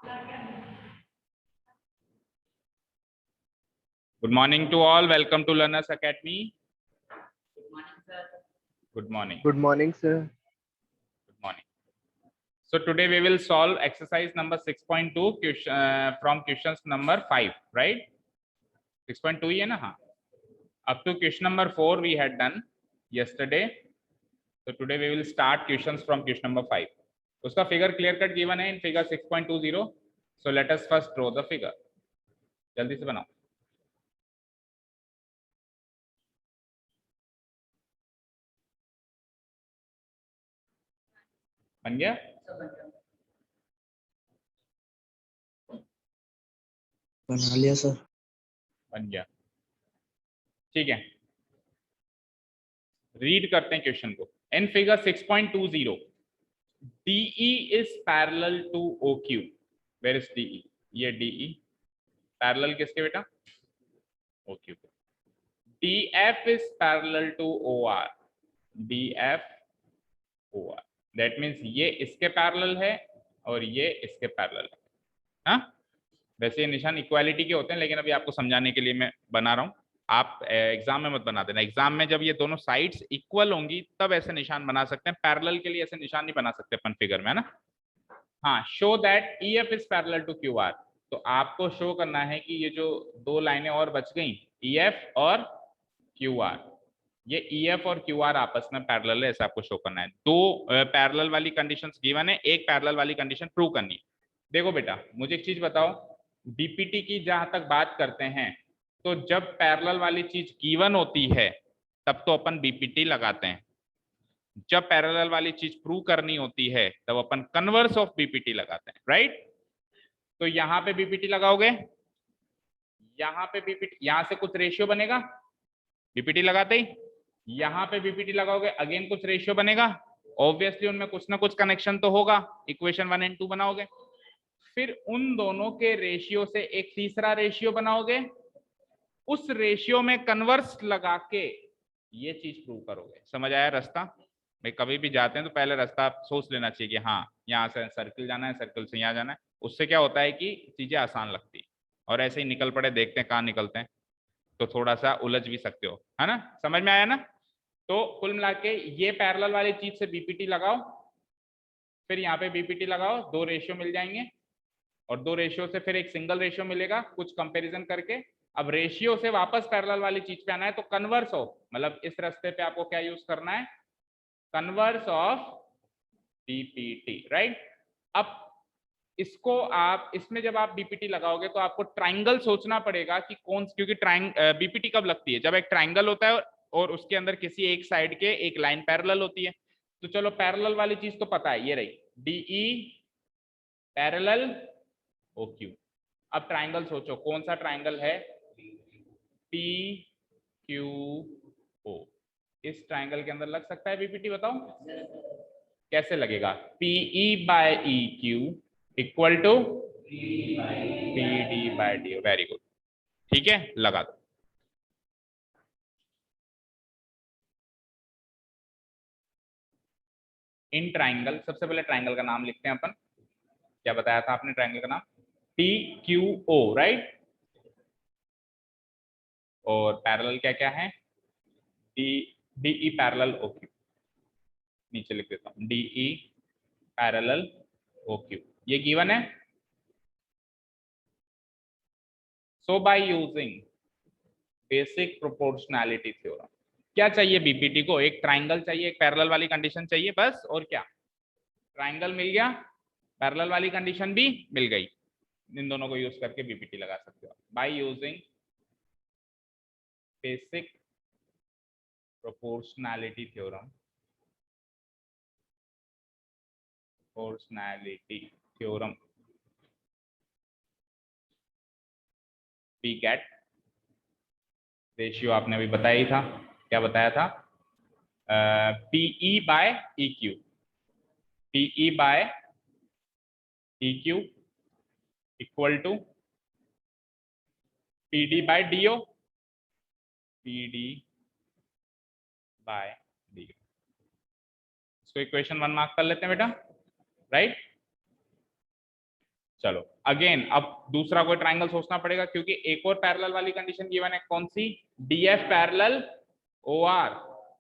Good morning to all. Welcome to Learners Academy. Good morning, sir. Good morning. Good morning, sir. Good morning. So today we will solve exercise number 6.2 from questions number 5, right? 6.2 ये ना हाँ. Up to question number 4 we had done yesterday. So today we will start questions from question number 5. उसका figure clear cut given है in figure 6.20. So let us first draw the figure. जल्दी से बनाओ. बन गया? बना लिया सर. बन गया. ठीक है. रीड करते हैं क्वेश्चन को. In figure 6.20 DE is parallel to OQ. Where is DE? ये DE पैरेलल किसके बेटा? OQ के. DF is parallel to OR. DF OR. That means ये इसके पैरेलल है और ये इसके पैरेलल है. हाँ, वैसे ये निशान इक्वालिटी के होते हैं, लेकिन अभी आपको समझाने के लिए मैं बना रहा हूँ. आप एग्जाम में मत बना देना. एग्जाम में जब ये दोनों साइड्स इक्वल होंगी तब ऐसे निशान बना सकते हैं. पैरेलल के लिए ऐसे निशान नहीं बना सकते अपन फिगर में, है ना. हाँ, show that EF is parallel to QR. तो आपको शो करना है कि ये जो दो लाइनें और बच गई, EF और QR, ये EF और QR आपस में पैरेलल है, ऐसा आपको शो करना है. दो पैरेलल वाली कंडीशंस गिवन है, एक पैरेलल वाली कंडीशन प्रूव करनी है. देखो बेटा, मुझे एक चीज बताओ, बीपीटी की जहां तक बात करते हैं तो जब पैरेलल वाली चीज गिवन होती है तब तो अपन बीपीटी लगाते हैं. जब पैरेलल वाली चीज प्रूव करनी होती है तब अपन कन्वर्स ऑफ बीपीटी लगाते हैं, राइट. तो यहाँ पे बीपीटी लगाओगे, यहाँ पे बीपीटी, यहाँ से कुछ रेशियो बनेगा बीपीटी लगाते ही. यहाँ पे बीपीटी लगाओगे, अगेन कुछ रेशियो बनेगा. ऑब्वियसली उनमें कुछ ना कुछ कनेक्शन तो होगा. इक्वेशन 1 और 2 बनाओगे, फिर उन दोनों के रेशियो से एक तीसरा रेशियो बनाओगे, उस रेशियो में कन्वर्स लगा के ये चीज प्रूव करोगे. समझ आया रास्ता? भाई कभी भी जाते हैं तो पहले रास्ता आप सोच लेना चाहिए कि हाँ यहाँ से सर्किल जाना है, सर्किल से यहाँ जाना है. उससे क्या होता है कि चीजें आसान लगती है. और ऐसे ही निकल पड़े, देखते हैं कहाँ निकलते हैं, तो थोड़ा सा उलझ भी सकते हो, है ना. समझ में आया ना. तो कुल मिला के ये पैरेलल वाली चीज से बीपीटी लगाओ, फिर यहाँ पे बीपीटी लगाओ, दो रेशियो मिल जाएंगे, और दो रेशियो से फिर एक सिंगल रेशियो मिलेगा कुछ कंपैरिजन करके. अब रेशियो से वापस पैरेलल वाली चीज पे आना है तो कन्वर्स ऑफ, मतलब इस रास्ते पे आपको क्या यूज करना है, कन्वर्स ऑफ बीपीटी, राइट. अब इसको आप, इसमें जब आप बीपीटी लगाओगे तो आपको ट्राइंगल सोचना पड़ेगा कि कौन, क्योंकि बीपीटी कब लगती है, जब एक ट्राइंगल होता है और उसके अंदर किसी एक साइड के एक लाइन पैरेलल होती है. तो चलो पैरेलल वाली चीज तो पता है, ये रही DE पैरेलल OQ. अब ट्राइंगल सोचो, कौन सा ट्राइंगल है, PQO. इस ट्राइंगल के अंदर लग सकता है बीपीटी, बताओ कैसे लगेगा. PE by EQ equal to PD by DO. Very good, ठीक है, लगा दो. इन ट्राइंगल, सबसे पहले ट्राइंगल का नाम लिखते हैं अपन. क्या बताया था आपने ट्राइंगल का नाम? PQO, right. और पैरेलल क्या क्या है, DE पैरेलल OQ. नीचे लिख देता हूं, DE पैरेलल OQ, ये गिवन है. So by using basic proportionality theorem, क्या चाहिए बीपीटी को, एक ट्राइंगल चाहिए, एक पैरेलल वाली कंडीशन चाहिए बस. और क्या, ट्राइंगल मिल गया, पैरेलल वाली कंडीशन भी मिल गई. इन दोनों को यूज करके बीपीटी लगा सकते हो by using basic proportionality theorem. Proportionality theorem we get, ratio आपने अभी बताया ही था, क्या बताया था, PE by EQ. PE by EQ equal to PD by DO. PD by DO. इसको इक्वेशन 1 मार्क कर लेते हैं बेटा, राइट. चलो अगेन अब दूसरा कोई ट्राइंगल सोचना पड़ेगा, क्योंकि एक और पैरेलल वाली कंडीशन गिवन है, कौन सी? DF parallel OR.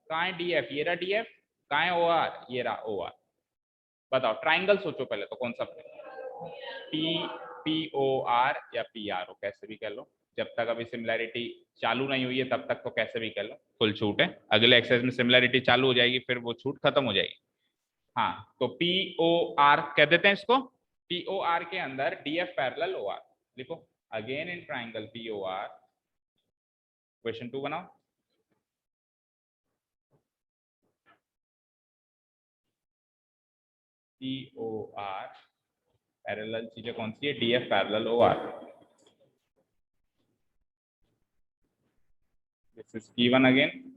कहाँ है डीएफ? ये रहा डीएफ। कहाँ है ओआर? ये रहा ओआर। बताओ ट्राइंगल सोचो पहले तो कौन सा? पी पी ओ आर या पी आर ओ, कैसे भी कह लो, जब तक अभी सिमिलैरिटी चालू नहीं हुई है तब तक तो कैसे भी कह लो, फुल छूट है। अगले एक्सरसाइज में सिमिलैरिटी चालू हो जाएगी, फिर वो छूट खत्म हो जाएगी। हाँ तो पी ओ आर कह देते हैं इसको। पी ओ आर के अंदर D F parallel O R लिखो। Again in triangle P O R, question 2 बनाओ। पी ओ आर पैरेलल चीजें कौन सी है? D F parallel O R. This is given again.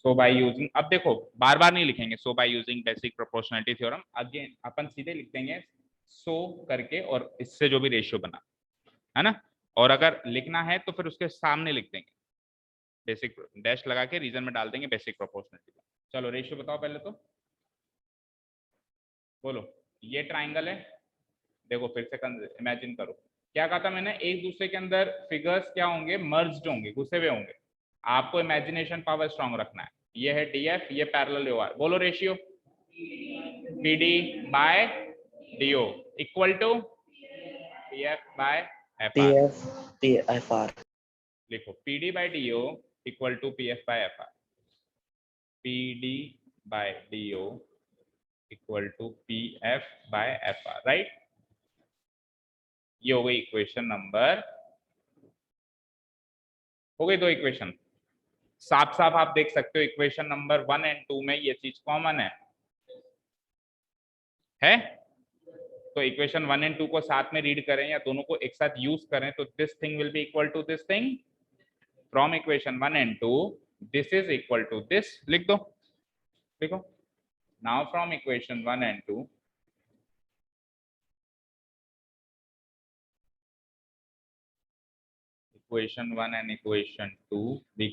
So by using, अब देखो बार बार नहीं लिखेंगे so by using basic proportionality theorem, again अपन सीधे लिख देंगे सो करके और इससे जो भी रेशियो बना है ना, और अगर लिखना है तो फिर उसके सामने लिख देंगे बेसिक, डैश लगा के रीजन में डाल देंगे बेसिक प्रोपोर्शनलिटी। चलो रेशियो बताओ पहले तो, बोलो। ये ट्राइंगल है, देखो फिर से इमेजिन करो, क्या कहा था मैंने? एक दूसरे के अंदर फिगर्स क्या होंगे? मर्ज्ड होंगे, घुसे हुए होंगे। आपको इमेजिनेशन पावर स्ट्रांग रखना है। ये है डीएफ, ये पैरेलल ओआर। बोलो ratio. PD by DO equal to PF by FR. PFR लिखो PD by DO equal to PF by FR. PD by DO equal to PF by FR, right? ये हो गई इक्वेशन नंबर, हो गई 2 equation. साफ साफ आप देख सकते हो इक्वेशन नंबर 1 एंड 2 में ये चीज कॉमन है? तो इक्वेशन 1 एंड 2 को साथ में रीड करें या दोनों को एक साथ यूज करें तो this thing will be equal to this thing. From equation 1 and 2 this is equal to this, लिख दो। देखो now from equation 1 and 2 equation 1 and equation 2 we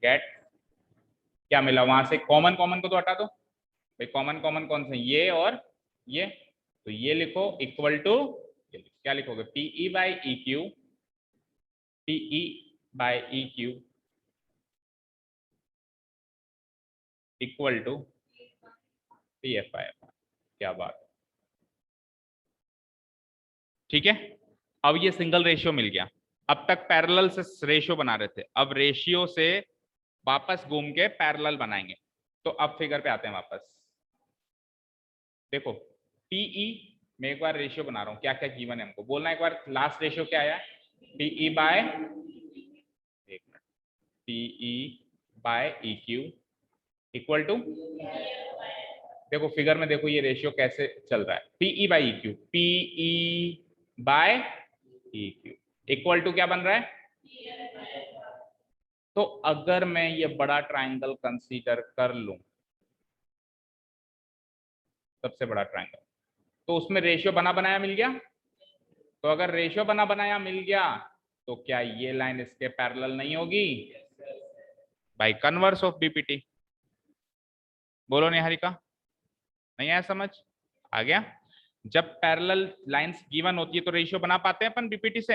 get क्या मिला? वहां से कॉमन कॉमन को तो हटा दो भाई। कॉमन कॉमन कौन से? ये और ये। तो ये लिखो इक्वल टू, क्या लिखोगे? P E by E Q, P E by E Q equal to P F I F. क्या बात, ठीक है। अब ये सिंगल रेशियो मिल गया। अब तक पैरेलल से रेशियो बना रहे थे, अब रेशियो से वापस घूम के पैरेलल बनाएंगे। तो अब फिगर पे आते हैं वापस। देखो पीई मैं एक बार रेशियो बना रहा हूं, क्या क्या गिवन है हमको बोलना एक बार। लास्ट रेशियो क्या आया? पीई बाय, एक मिनट, P E by E Q equal to, देखो फिगर में देखो ये रेशियो कैसे चल रहा है। P E by E Q, P E by E Q equal to क्या बन रहा है? तो अगर मैं ये बड़ा ट्राइंगल कंसीडर कर लूं, सबसे बड़ा ट्राइंगल, तो उसमें रेशियो बना बनाया मिल गया। तो अगर रेशियो बना बनाया मिल गया तो क्या ये लाइन इसके पैरेलल नहीं होगी? By converse of BPT. बोलो निहारिका, नहीं आया समझ? आ गया? जब पैरेलल लाइंस गिवन होती है तो रेशियो बना पाते हैं अपन बीपीटी से।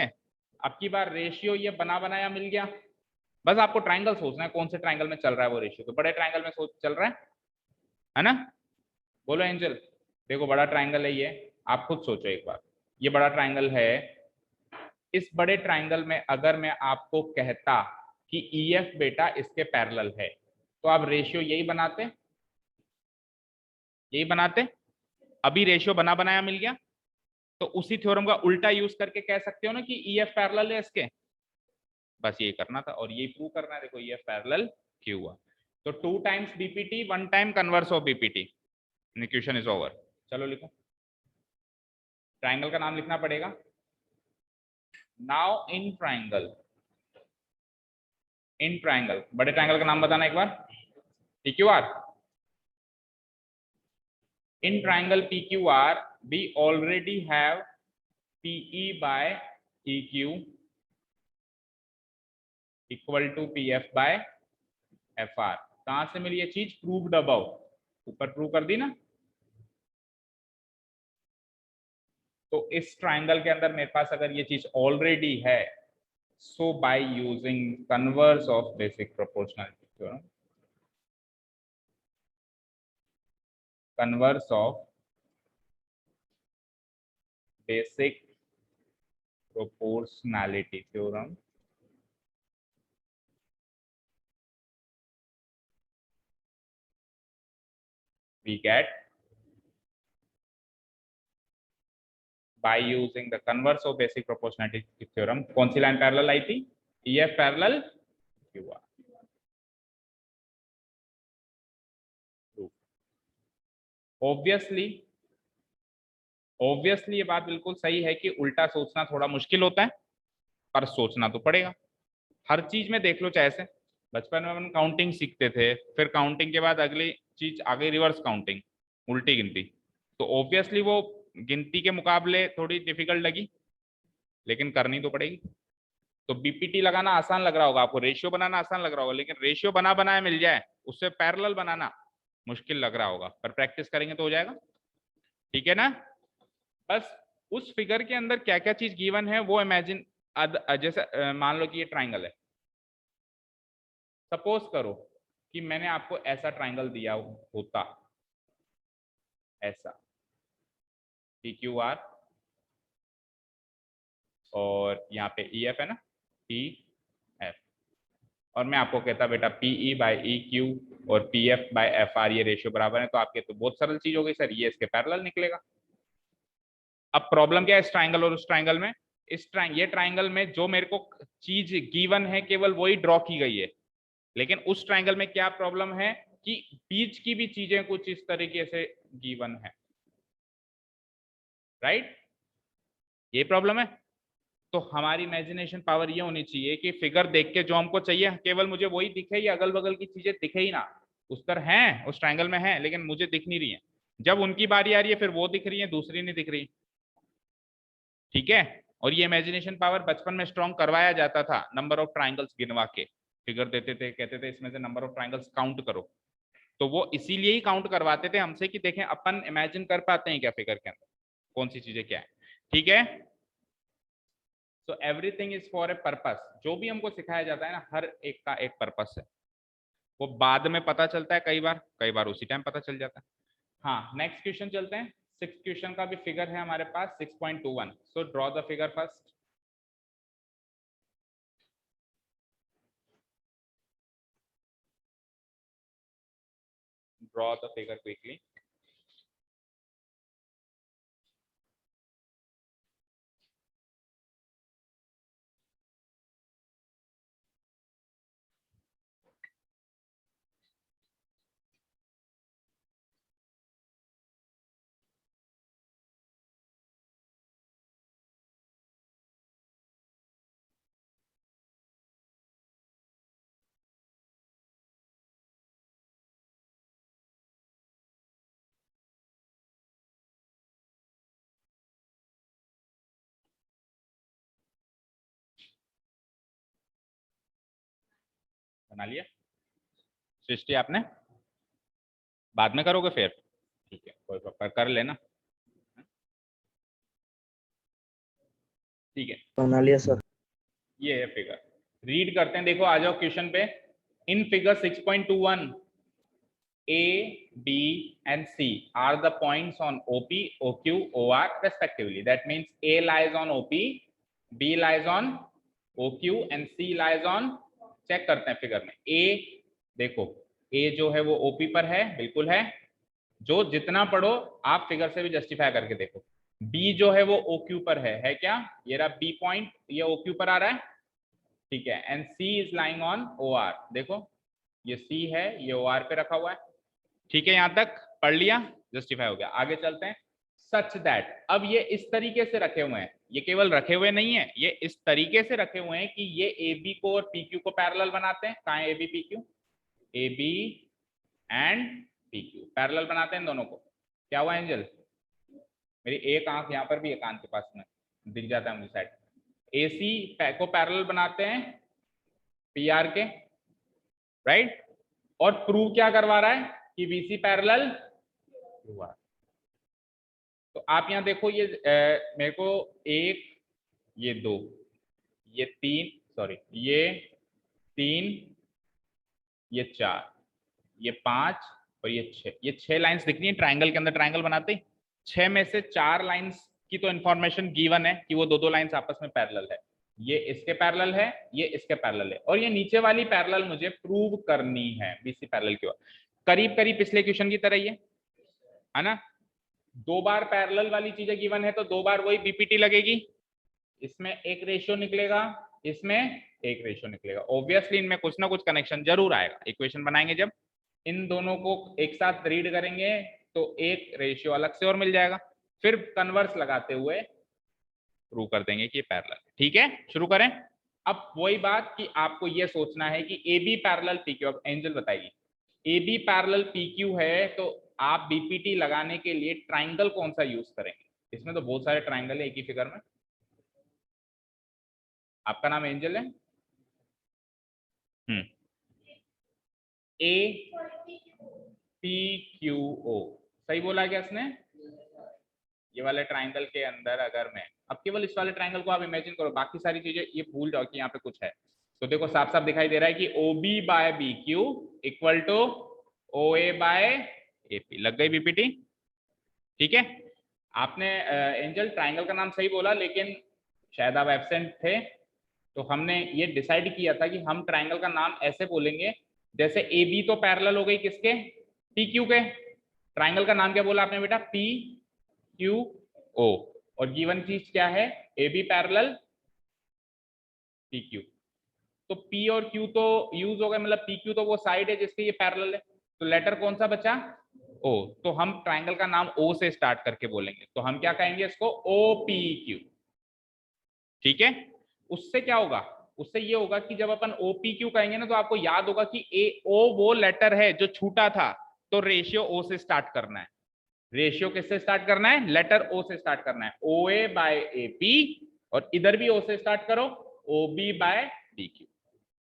अब की बार रेशियो ये बना बनाया मिल गया, बस आपको ट्राइंगल सोचना है कौन से ट्राइंगल में चल रहा है वो रेशियो। तो बड़े ट्राइंगल में सोच चल रहा है ना? बोलो एंजल। देखो बड़ा ट्राइंगल है ये, आप खुद सोचो एक बार। ये बड़ा ट्राइंगल है, इस बड़े ट्राइंगल में अगर मैं आपको कहता कि ईएफ बेटा इसके पैरेलल है, तो आप रेशियो यही बनाते। अभी रेशियो बना बनाया मिल गया, तो उसी थ्योरम का उल्टा यूज करके कह सकते हो ना कि ईएफ पैरेलल है इसके। बस ये करना था और ये प्रूव करना है। देखो ईएफ पैरेलल क्यों हुआ? तो 2 times BPT 1 time converse of BPT, question is over. चलो लिखो, ट्राइंगल का नाम लिखना पड़ेगा। नाउ इन ट्राइंगल बड़े ट्राइंगल का नाम बताना एक बार। PQR. In triangle PQR we already have PE by EQ equal to PF by FR। कहां से मिली ये चीज? Proved above. ऊपर प्रूव कर दी ना। तो इस ट्राइंगल के अंदर मेरे पास अगर ये चीज ऑलरेडी है, so by using converse of basic proportionality theorem, converse of basic proportionality theorem, we get by using the converse of basic proportionality theorem, कौन सी लाइन पैरेलल आई थी? EF parallel QR। ऑब्वियसली ये बात बिल्कुल सही है कि उल्टा सोचना थोड़ा मुश्किल होता है, पर सोचना तो पड़ेगा। हर चीज में देख लो, चाहे से बचपन में हम काउंटिंग सीखते थे, फिर काउंटिंग के बाद अगली चीज आ गई रिवर्स काउंटिंग, उल्टी गिनती। तो ऑब्वियसली वो गिनती के मुकाबले थोड़ी डिफिकल्ट लगी, लेकिन करनी तो पड़ेगी। तो बीपीटी लगाना आसान लग रहा होगा आपको, रेशियो बनाना आसान लग रहा होगा, लेकिन रेशियो बना बनाया मिल जाए, उससे पैरेलल बनाना मुश्किल लग रहा होगा, पर प्रैक्टिस करेंगे तो हो जाएगा। ठीक है ना? बस उस फिगर के अंदर क्या क्या चीज गिवन है वो इमेजिन, जैसे मान लो कि ये ट्राइंगल है। सपोज करो कि मैंने आपको ऐसा ट्राइंगल दिया होता, ऐसा PQR, और यहाँ पे EF है ना, PF, और मैं आपको कहता बेटा PE बाय EQ और PF बाय FR ये रेशियो बराबर है, तो आपके तो बहुत सरल चीज हो गई सर, ये इसके पैरेलल निकलेगा। अब प्रॉब्लम क्या है इस ट्राइंगल और उस ट्राइंगल में? ये ट्राइंगल में जो मेरे को चीज गिवन है केवल वही ड्रॉ की गई है, लेकिन उस ट्राइंगल में क्या प्रॉब्लम है कि बीच की भी चीजें कुछ इस तरीके से गिवन है, राइट? ये प्रॉब्लम है। तो हमारी इमेजिनेशन पावर ये होनी चाहिए कि फिगर देख के जो हमको चाहिए केवल मुझे वही दिखे, या अगल बगल की चीजें दिखे ही ना। उस तरह है, उस ट्रायंगल में है, लेकिन मुझे दिख नहीं रही है। जब उनकी बारी आ रही है फिर वो दिख रही है, दूसरी नहीं दिख रही। ठीक है? और ये इमेजिनेशन पावर बचपन में स्ट्रॉन्ग करवाया जाता था, नंबर ऑफ ट्राइंगल्स गिनवा के फिगर देते थे, कहते थे इसमें से नंबर ऑफ ट्राइंगल्स काउंट करो। तो वो इसीलिए ही काउंट करवाते थे हमसे कि देखें अपन इमेजिन कर पाते हैं क्या फिगर के अंदर कौन सी चीजें क्या है। ठीक है? So everything is for a purpose. जो भी हमको सिखाया जाता है ना, हर एक का एक पर्पस है। वो बाद में पता चलता है, कई बार उसी टाइम पता चल जाता है। हाँ, नेक्स्ट क्वेश्चन चलते हैं। 6 क्वेश्चन का भी फिगर है हमारे पास 6.21। So draw the figure first. Draw the figure quickly. बना लिया सृष्टि आपने? बाद में करोगे फिर? ठीक है, कोई प्रॉपर कर लेना। ठीक है, बना लिया सर। ये है फिगर। रीड करते हैं, देखो आ जाओ क्वेश्चन पे। In figure 6.21 A, B and C are the points on OP, OQ, OR respectively. That means A lies on OP, B lies on OQ and C lies on, check करते हैं figure में। A देखो, A जो है वो OP पर है, बिल्कुल है, जो जितना पढ़ो आप फिगर से भी जस्टिफाई करके देखो। B जो है वो OQ पर है क्या? ये रहा B पॉइंट, ये OQ पर आ रहा है, ठीक है। And C is lying on OR, देखो ये C है, ये OR पे रखा हुआ है। ठीक है, यहां तक पढ़ लिया, जस्टिफाई हो गया। आगे चलते हैं। सच दैट, अब ये इस तरीके से रखे हुए हैं, ये केवल रखे हुए नहीं है, ये इस तरीके से रखे हुए हैं कि ये AB को और PQ को पैरेलल बनाते हैं। कहां है AB PQ? AB and PQ parallel बनाते हैं दोनों को। क्या हुआ एंजल? मेरी एक आंख यहाँ पर भी है, कान के पास में दिख जाता है मुझे साइड। AC को पैरेलल बनाते हैं PR के, राइट? और प्रूव क्या करवा रहा है कि BC पैरेलल QR। तो आप यहाँ देखो ये मेरे को 1, ये 2, ये 3, सॉरी ये 3, ये 4, ये 5 और ये 6, ये 6 लाइंस दिख रही है ट्राइंगल के अंदर। ट्राइंगल बनाते ही 6 में से 4 लाइंस की तो इन्फॉर्मेशन गिवन है कि वो दो लाइंस आपस में पैरेलल है। ये इसके पैरेलल है, ये इसके पैरेलल है, और ये नीचे वाली पैरेलल मुझे प्रूव करनी है BC पैरेलल की ओर। करीब करीब पिछले क्वेश्चन की तरह ही है ना। 2 बार पैरेलल वाली चीजें गिवन है तो 2 बार वही BPT लगेगी। इसमें एक रेशियो निकलेगा, इसमें एक रेशियो निकलेगा। ऑब्वियसली इनमें कुछ ना कुछ कनेक्शन जरूर आएगा। इक्वेशन बनाएंगे जब इन दोनों को एक साथ रीड करेंगे तो एक रेशियो अलग से और मिल जाएगा, फिर कन्वर्स लगाते हुए प्रूव कर देंगे कि ये पैरेलल है। ठीक है, शुरू करें। अब वही बात कि आपको ये सोचना है कि AB पैरेलल PQ। अब एंजल बताएगी AB पैरेलल PQ है तो आप BPT लगाने के लिए ट्राइंगल कौन सा यूज करेंगे। इसमें तो बहुत सारे ट्राइंगल है एक ही फिगर में। आपका नाम एंजल है। APQO सही बोला क्या इसने। ये वाले ट्राइंगल के अंदर अगर मैं अब केवल इस वाले ट्राइंगल को आप इमेजिन करो, बाकी सारी चीजें ये भूल जाओ कि यहाँ पे कुछ है। तो देखो साफ साफ दिखाई दे रहा है कि OB by BQ equal to OA by AP। लग गई BPT। ठीक है, आपने एंजल ट्राइंगल का नाम सही बोला, लेकिन शायद आप एब्सेंट थे। तो हमने ये डिसाइड किया था कि हम ट्राइंगल का नाम ऐसे बोलेंगे जैसे AB तो पैरेलल हो गई किसके, PQ के। ट्राइंगल का नाम क्या बोला आपने बेटा, PQO। और गिवन चीज क्या है, AB पैरेलल PQ। तो P और Q तो यूज हो गए, मतलब PQ तो वो साइड है जिसके ये पैरेलल है। तो लेटर कौन सा बचा, O। तो हम ट्राइंगल का नाम O से स्टार्ट करके बोलेंगे। तो हम क्या कहेंगे इसको, OPQ। ठीक है, उससे क्या होगा, उससे ये होगा कि जब अपन OPQ कहेंगे ना तो आपको याद होगा कि O वो लेटर है जो छूटा था, तो रेशियो O से स्टार्ट करना है। रेशियो किससे स्टार्ट करना है, लेटर O से स्टार्ट करना है, OA बाय AP। और इधर भी O से स्टार्ट करो, OB बाय BQ।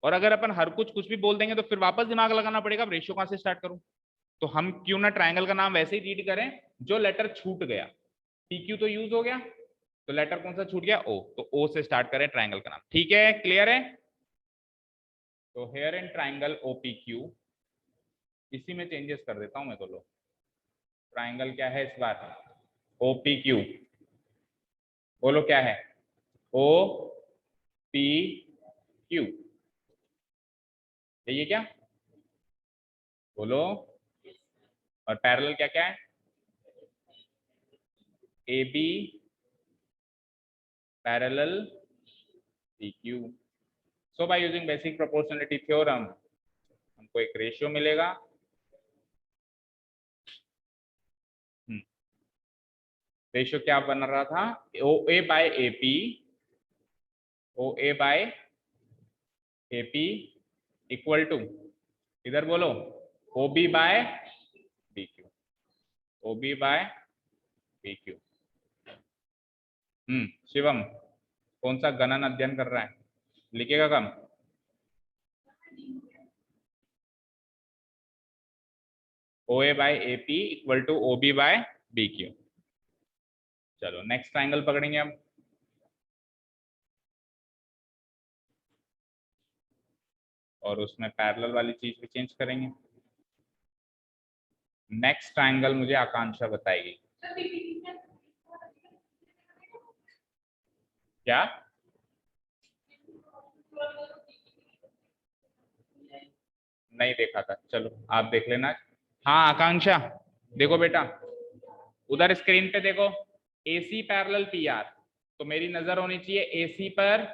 और अगर अपन हर कुछ भी बोल देंगे तो फिर वापस दिमाग लगाना पड़ेगा, रेशियो कहां से स्टार्ट करूं। तो हम क्यों ना ट्राइंगल का नाम वैसे ही रीड करें जो लेटर छूट गया। PQ तो यूज हो गया, तो लेटर कौन सा छूट गया, O। तो O से स्टार्ट करें ट्राइंगल का नाम। ठीक है, क्लियर है। तो हेयर इन ट्राइंगल OPQ, इसी में चेंजेस कर देता हूं मैं। तो लो, ट्राइंगल क्या है इस बार, OPQ। बोलो क्या है, OPQ। ये क्या, बोलो। और पैरेलल क्या क्या है, AB parallel PQ। So by using basic proportionality theorem हमको एक रेशियो मिलेगा। रेशियो क्या बन रहा था, OA by AP, OA by AP equal to, इधर बोलो, OB by BQ, OB by BQ। Shivam कौन सा गणन अध्ययन कर रहा है, लिखेगा कम। OA by AP equal to OB by BQ। चलो नेक्स्ट ट्राइंगल पकड़ेंगे हम। और उसमें पैरेलल वाली चीज भी चेंज करेंगे। नेक्स्ट ट्राइंगल मुझे आकांक्षा बताएगी। क्या, नहीं देखा था, चलो आप देख लेना। हाँ आकांक्षा देखो बेटा, उधर स्क्रीन पे देखो, AC पैरेलल PR। तो मेरी नजर होनी चाहिए AC पर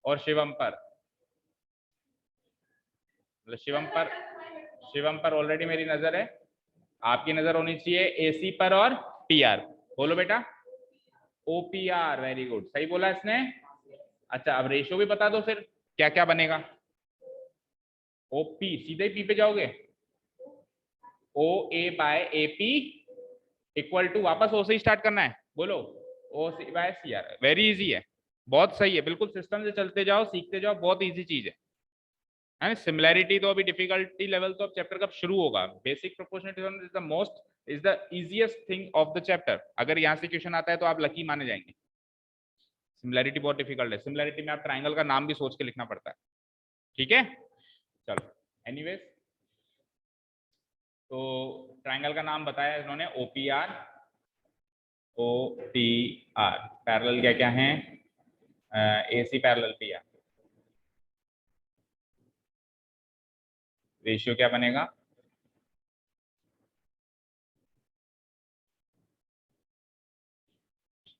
और शिवम पर। मतलब शिवम पर ऑलरेडी मेरी नजर है, आपकी नजर होनी चाहिए AC पर और PR। बोलो बेटा, OPR। वेरी गुड, सही बोला इसने। अच्छा अब रेशियो भी बता दो फिर क्या क्या बनेगा। OP सीधे ही P पे जाओगे, OA by AP equal to, वापस O से ही स्टार्ट करना है, बोलो OC by CR। Very easy है, बहुत सही है, बिल्कुल सिस्टम से चलते जाओ, सीखते जाओ, बहुत इजी चीज है। है ना। सिमिलैरिटी तो अभी डिफिकल्टी लेवल तो अब चैप्टर कब शुरू होगा। Basic proportionality is the most is the easiest thing of the chapter. अगर यहाँ से क्वेश्चन आता है तो आप लकी माने जाएंगे। सिमिलैरिटी बहुत डिफिकल्ट है। सिमिलैरिटी में आप ट्राइंगल का नाम भी सोच के लिखना पड़ता है। ठीक है, चलो एनीवेज, तो ट्राइंगल का नाम बताया इन्होंने OPR OTR। पैरेलल क्या क्या है, AC पैरेलल PR। रेशियो क्या बनेगा,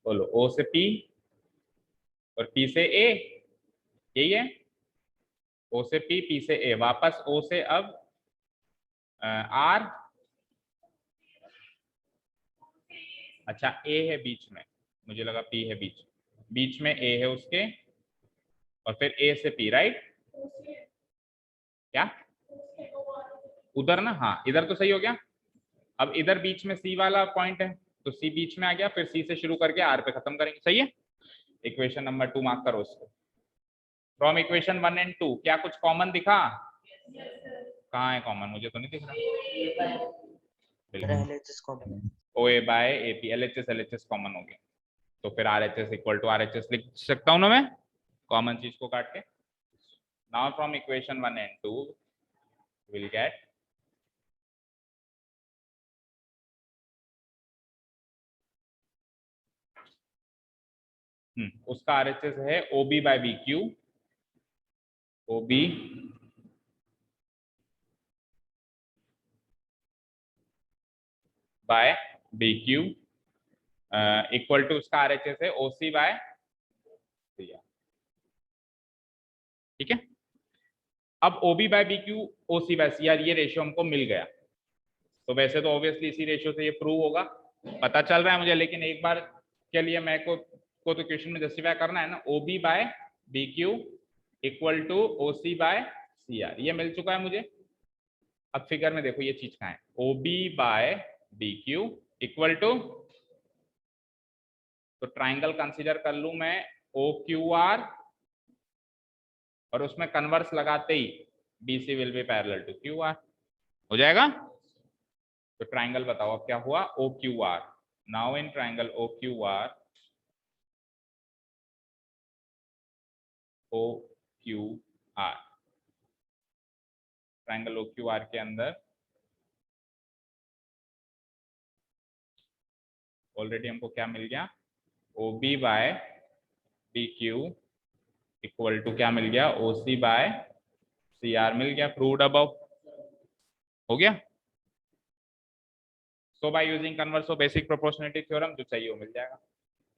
बोलो, O से P और P से A, यही है। O से P, P से A, वापस O से अब R, अच्छा A है बीच में, मुझे लगा P है बीच में A है उसके, और फिर A से P, राइट। क्या उधर ना, हाँ इधर तो सही हो गया। अब इधर बीच में C वाला पॉइंट है तो C बीच में आ गया, फिर C से शुरू करके R पे खत्म करेंगे, सही है। इक्वेशन नंबर 2 मार्क करो उसको। फ्रॉम इक्वेशन 1 एंड 2 क्या कुछ कॉमन दिखा, कहाँ है कॉमन, मुझे तो नहीं दिख रहा। LHS common, OA by AP, LHS common हो गया, तो फिर RHS इक्वल टू RHS लिख सकता हूँ ना मैं, कॉमन चीज को काट के। Now from equation 1 and 2 will get उसका RHS है OB by BQ, OB by BQ equal to उसका RHS है OC बाय CR। ठीक है, अब OB by BQ OC by CR ये रेशियो हमको मिल गया, तो वैसे तो ऑब्वियसली इसी रेशियो से ये प्रूव होगा, पता चल रहा है मुझे, लेकिन एक बार के लिए मैं को तो क्वेश्चन में जस्टिफाई करना है ना। OB by BQ equal to OC by CR, ये मिल चुका है मुझे। अब फिगर में देखो ये चीज कहाँ है, OB by BQ equal to, तो ट्राइंगल कंसीडर कर लूं मैं OQR, और उसमें कन्वर्स लगाते ही BC will be parallel to QR, हो जाएगा। तो ट्राइंगल बताओ अब क्या हुआ, OQR। Now in triangle OQR triangle OQR के अंदर ऑलरेडी हमको क्या मिल गया, OB by BQ equal to क्या मिल गया, OC बाय CR मिल गया, प्रूव्ड अबव, हो गया। So by using converse of basic proportionality theorem जो चाहिए वो मिल जाएगा।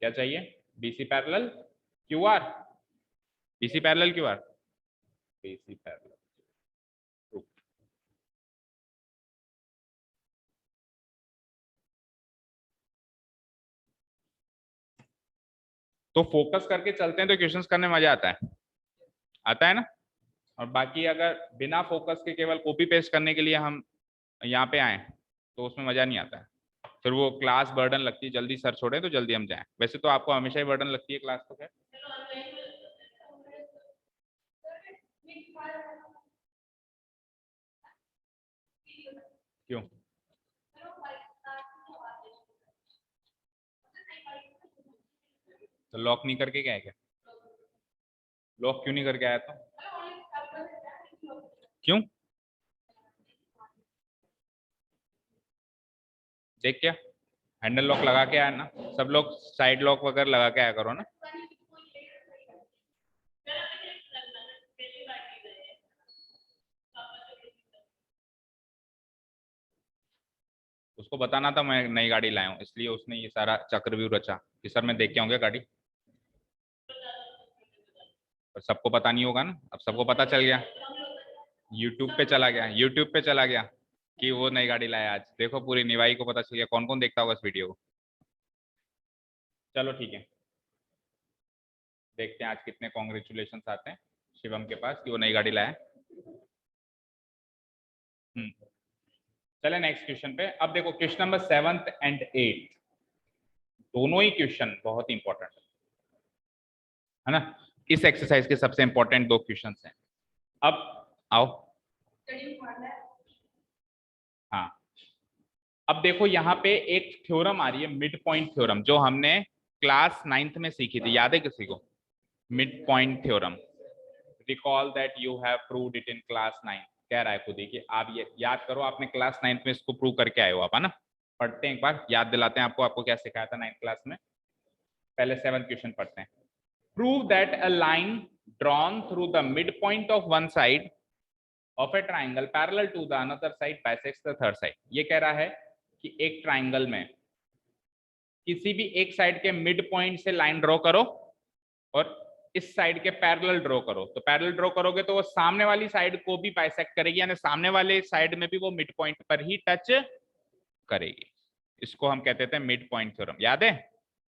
क्या चाहिए, BC parallel QR, BC parallel QR, BC parallel. तो फोकस करके चलते हैं तो क्वेश्चंस करने में मजा आता है ना। और बाकी अगर बिना फोकस के केवल कॉपी पेस्ट करने के लिए हम यहाँ पे आए तो उसमें मजा नहीं आता है, फिर वो क्लास बर्डन लगती है, जल्दी सर छोड़े तो जल्दी हम जाएं। वैसे तो आपको हमेशा ही बर्डन लगती है क्लास, तो खैर क्यों, तो लॉक नहीं करके क्या है, क्या लॉक क्यों नहीं करके आया था, क्यों, देख क्या हैंडल लॉक लगा के आया ना, सब लोग साइड लॉक वगैरह लगा के आया करो ना। उसको बताना था मैं नई गाड़ी लाया हूँ, इसलिए उसने ये सारा चक्रव्यूह रचा कि सर मैं देख के आऊंगा गाड़ी, पर सबको पता नहीं होगा ना। अब सबको पता चल गया, यूट्यूब पे चला गया, यूट्यूब पे चला गया कि वो नई गाड़ी लाया आज, देखो पूरी निवाई को पता चल गया, कौन कौन देखता होगा इस वीडियो को। चलो ठीक है, देखते हैं आज कितने कॉन्ग्रेचुलेशन आते हैं शिवम के पास कि वो नई गाड़ी लाया। चले नेक्स्ट क्वेश्चन पे। अब देखो question number 7th and 8th दोनों ही क्वेश्चन बहुत इंपॉर्टेंट है ना, इस एक्सरसाइज के सबसे इंपॉर्टेंट दो क्वेश्चन हैं। अब आओ। हाँ, अब देखो यहाँ पे एक थ्योरम आ रही है, मिड पॉइंट थ्योरम, जो हमने क्लास 9th में सीखी थी, याद है किसी को? Mid point theorem, recall that you have proved it in class 9। कह रहा है खुद ही कि आप ये याद करो, आपने क्लास 9th में इसको प्रूव करके आए हो आप, है ना? पढ़ते हैं एक बार, याद दिलाते हैं आपको, आपको क्या सिखाया था 9th क्लास में। पहले 7 क्वेश्चन पढ़ते हैं। Prove that a line drawn through the mid point of one side of a triangle parallel to the another side bisects the third side. ये कह रहा है कि एक ट्राइंगल में किसी भी एक साइड के मिड पॉइंट से लाइन ड्रॉ करो और इस साइड के पैरेलल ड्रॉ करो। तो पैरेलल ड्रॉ करोगे तो वो सामने वाली साइड को भी बाइसेक्ट करेगी, यानी सामने वाले साइड में भी वो मिड पॉइंट पर ही टच करेगी। इसको हम कहते थे मिड पॉइंट थ्योरम। याद है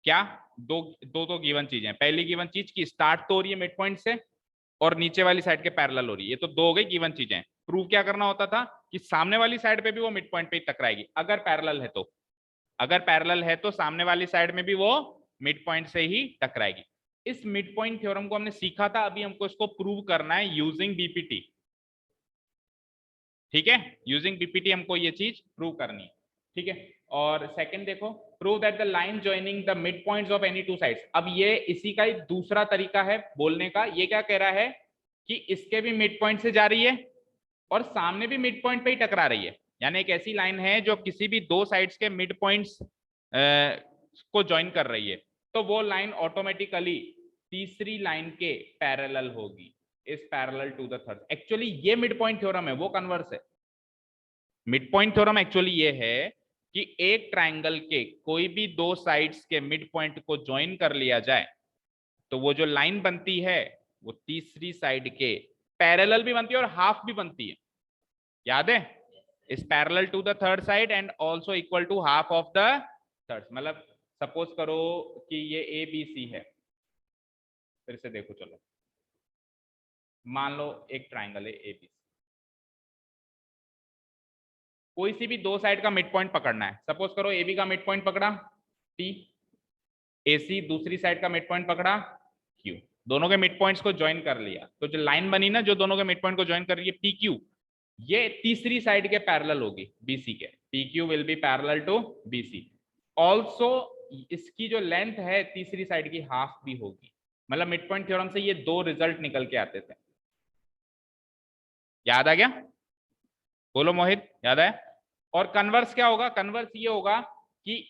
क्या? दो गिवन चीजें। पहली गिवन चीज की स्टार्ट तो हो रही है मिड पॉइंट से और नीचे वाली साइड के पैरेलल हो रही है, ये तो दो हो गई गिवन चीजें। प्रूव क्या करना होता था कि सामने वाली साइड पे भी वो मिड पॉइंट पे ही टकराएगी अगर पैरेलल है तो। अगर पैरेलल है तो सामने वाली साइड में भी वो मिड पॉइंट से ही टकराएगी। इस मिड पॉइंट थ्योरम को हमने सीखा था, अभी हमको इसको प्रूव करना है यूजिंग बीपीटी। ठीक है, यूजिंग बीपीटी हमको ये चीज प्रूव करनी है। ठीक है, और सेकंड देखो, prove that the line joining the mid points of any two sides. अब ये इसी का एक दूसरा तरीका है बोलने का। ये क्या कह रहा है कि इसके भी मिड पॉइंट से जा रही है और सामने भी मिड पॉइंट पे ही टकरा रही है, यानी एक ऐसी लाइन है जो किसी भी दो साइड्स के मिड पॉइंट्स को ज्वाइन कर रही है, तो वो लाइन ऑटोमेटिकली तीसरी लाइन के पैरेलल होगी, is parallel to the third. Actually ये मिड पॉइंट थ्योरम है, वो कन्वर्स है। मिड पॉइंट थ्योरम एक्चुअली ये है कि एक ट्राइंगल के कोई भी दो साइड्स के मिड पॉइंट को ज्वाइन कर लिया जाए तो वो जो लाइन बनती है वो तीसरी साइड के पैरेलल भी बनती है और हाफ भी बनती है। याद है? Is parallel to the third side and also equal to half of the third. मतलब सपोज करो कि ये ए बी सी है, फिर से देखो, चलो मान लो एक ट्राइंगल है ए बी सी, कोई सी भी दो साइड का मिड पॉइंट पकड़ना है। सपोज करो ए बी का मिड पॉइंट पकड़ा P, AC दूसरी साइड का मिड पॉइंट पकड़ा Q, दोनों के मिड पॉइंट्स को ज्वाइन कर लिया, तो जो लाइन बनी ना जो दोनों के मिड पॉइंट को ज्वाइन कर रही है PQ, ये तीसरी साइड के पैरेलल होगी BC के। PQ will be parallel to BC। Also इसकी जो लेंथ है तीसरी साइड की हाफ भी होगी। मतलब मिड पॉइंट थ्योरम से ये दो रिजल्ट निकल के आते थे। याद आ गया? बोलो मोहित, याद है? और कन्वर्स क्या होगा? कन्वर्स ये होगा कि